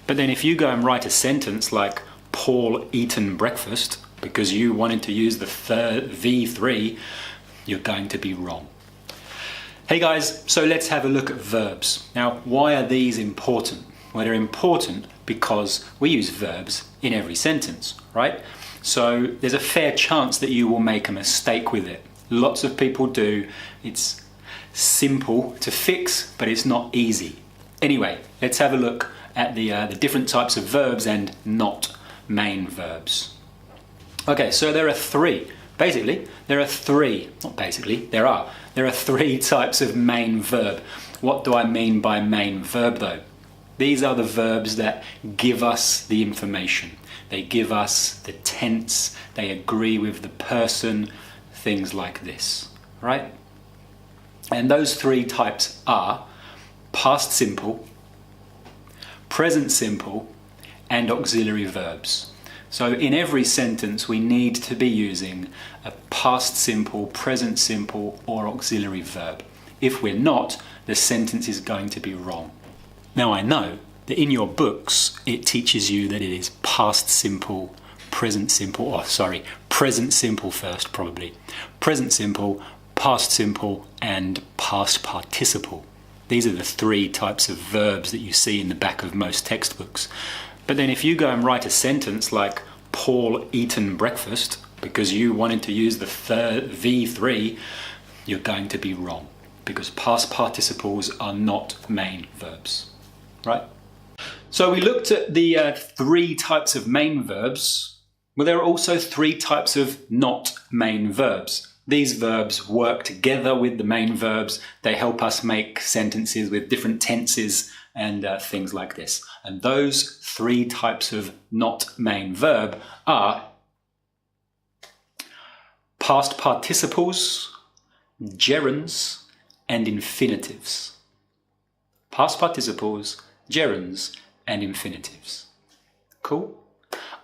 But then if you go and write a sentence like Paul eaten breakfast because you wanted to use the V3, you're going to be wrong. Hey guys, so let's have a look at verbs. Now, why are these important? Well, they're important because we use verbs in every sentence, right? So there's a fair chance that you will make a mistake with it. Lots of people do. It's simple to fix, but it's not easy. Anyway, let's have a look at the different types of verbs and not main verbs. Okay, so there are three. There are three types of main verb. What do I mean by main verb though? These are the verbs that give us the information. They give us the tense, they agree with the person, things like this, right? And those three types are past simple, present simple, and auxiliary verbs. So in every sentence we need to be using a past simple, present simple, or auxiliary verb. If we're not, the sentence is going to be wrong. Now I know that in your books it teaches you that it is past simple, present simple first probably. Present simple, past simple, and past participle. These are the three types of verbs that you see in the back of most textbooks. But then if you go and write a sentence like Paul eaten breakfast because you wanted to use the V3, you're going to be wrong because past participles are not main verbs, right? So we looked at the three types of main verbs. Well, there are also three types of not main verbs. These verbs work together with the main verbs. They help us make sentences with different tenses and things like this. And those three types of not main verb are past participles, gerunds, and infinitives. Past participles, gerunds, and infinitives. Cool?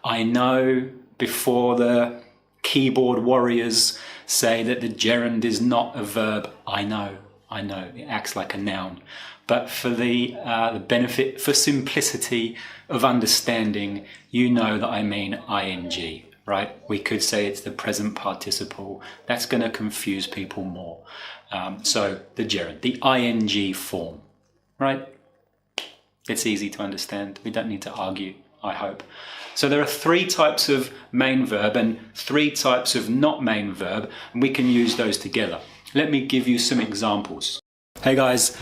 I know before the keyboard warriors say that the gerund is not a verb. I know, it acts like a noun. But for the benefit, for simplicity of understanding, you know that I mean ing, right? We could say it's the present participle. That's going to confuse people more. So the gerund, the ing form, right? It's easy to understand. We don't need to argue, I hope. So there are three types of main verb and three types of not main verb, and we can use those together. Let me give you some examples. Hey guys,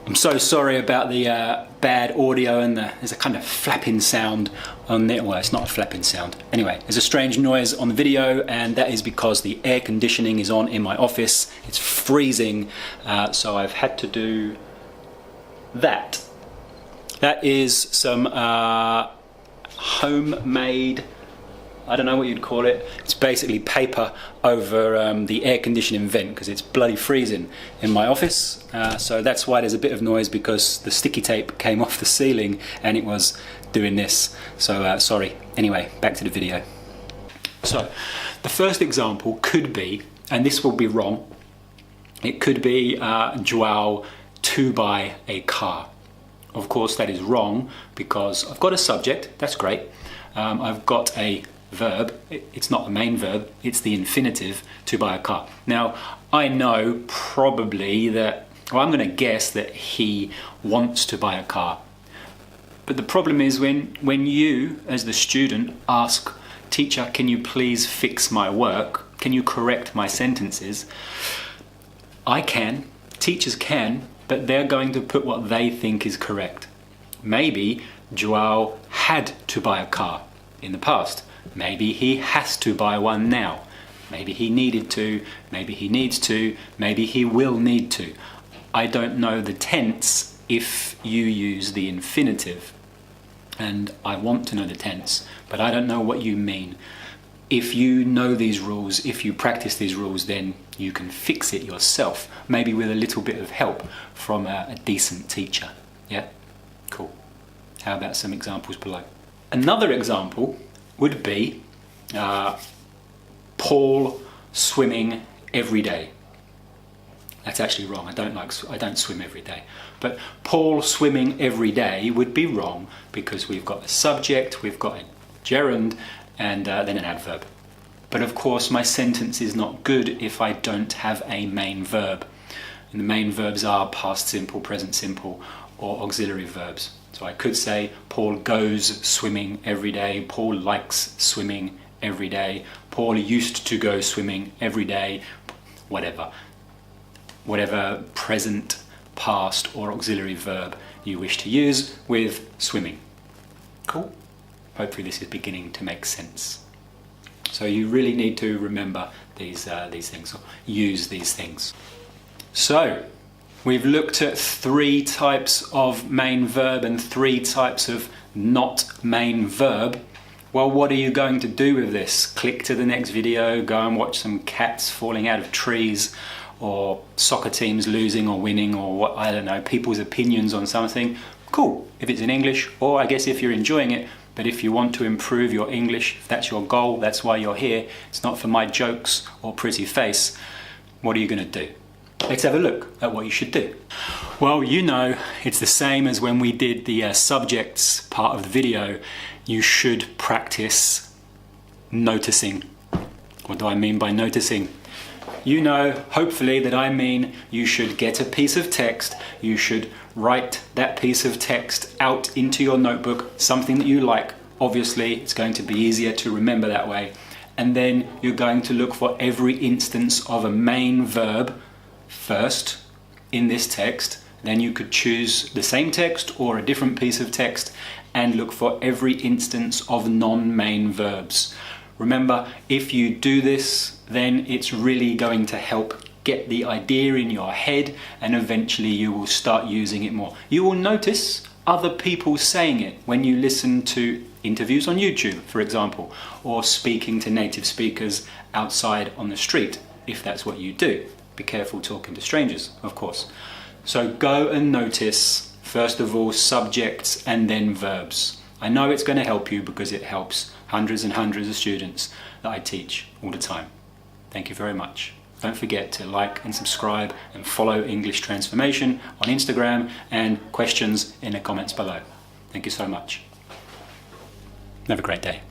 I'm so sorry about the bad audio and there's a kind of flapping sound on there. Well, it's not a flapping sound. Anyway, there's a strange noise on the video, and that is because the air conditioning is on in my office. It's freezing, so I've had to do that. That is some homemade, I don't know what you'd call it. It's basically paper over the air conditioning vent because it's bloody freezing in my office. So that's why there's a bit of noise, because the sticky tape came off the ceiling and it was doing this. So sorry. Anyway, back to the video. So the first example could be, and this will be wrong, it could be Joao to buy a car. Of course that is wrong because I've got a subject, that's great. I've got a verb, it's not the main verb, it's the infinitive, to buy a car. Now I know probably that, well, I'm going to guess that he wants to buy a car. But the problem is when you as the student ask, teacher, can you please fix my work? Can you correct my sentences? I can, teachers can, but they're going to put what they think is correct. Maybe Joao had to buy a car in the past. Maybe he has to buy one now. Maybe he needed to, maybe he needs to, maybe he will need to. I don't know the tense if you use the infinitive. And I want to know the tense, but I don't know what you mean. If you know these rules, if you practice these rules, then you can fix it yourself, maybe with a little bit of help from a decent teacher. Yeah? Cool. How about some examples below? Another example would be Paul swimming every day. That's actually wrong. I don't swim every day. But Paul swimming every day would be wrong because we've got a subject, we've got a gerund, and then an adverb. But of course my sentence is not good if I don't have a main verb. And the main verbs are past simple, present simple, or auxiliary verbs. So I could say Paul goes swimming every day, Paul likes swimming every day, Paul used to go swimming every day, whatever. Whatever present, past, or auxiliary verb you wish to use with swimming. Cool? Hopefully this is beginning to make sense. So you really need to remember these things, or use these things. So, we've looked at 3 types of main verb and 3 types of not main verb. Well, what are you going to do with this? Click to the next video, go and watch some cats falling out of trees, or soccer teams losing or winning, or what, I don't know, people's opinions on something. Cool, if it's in English, or I guess if you're enjoying it. But if you want to improve your English, if that's your goal, that's why you're here, it's not for my jokes or pretty face, what are you going to do? Let's have a look at what you should do. Well, you know, it's the same as when we did the subjects part of the video. You should practice noticing. What do I mean by noticing? You know, hopefully, that I mean you should get a piece of text, you should write that piece of text out into your notebook, something that you like. Obviously, it's going to be easier to remember that way. And then you're going to look for every instance of a main verb first in this text. Then you could choose the same text or a different piece of text and look for every instance of non-main verbs. Remember, if you do this, then it's really going to help get the idea in your head, and eventually you will start using it more. You will notice other people saying it when you listen to interviews on YouTube, for example, or speaking to native speakers outside on the street, if that's what you do. Be careful talking to strangers, of course. So go and notice, first of all, subjects and then verbs. I know it's going to help you because it helps hundreds and hundreds of students that I teach all the time. Thank you very much. Don't forget to like and subscribe and follow English Transformation on Instagram, and questions in the comments below. Thank you so much. Have a great day.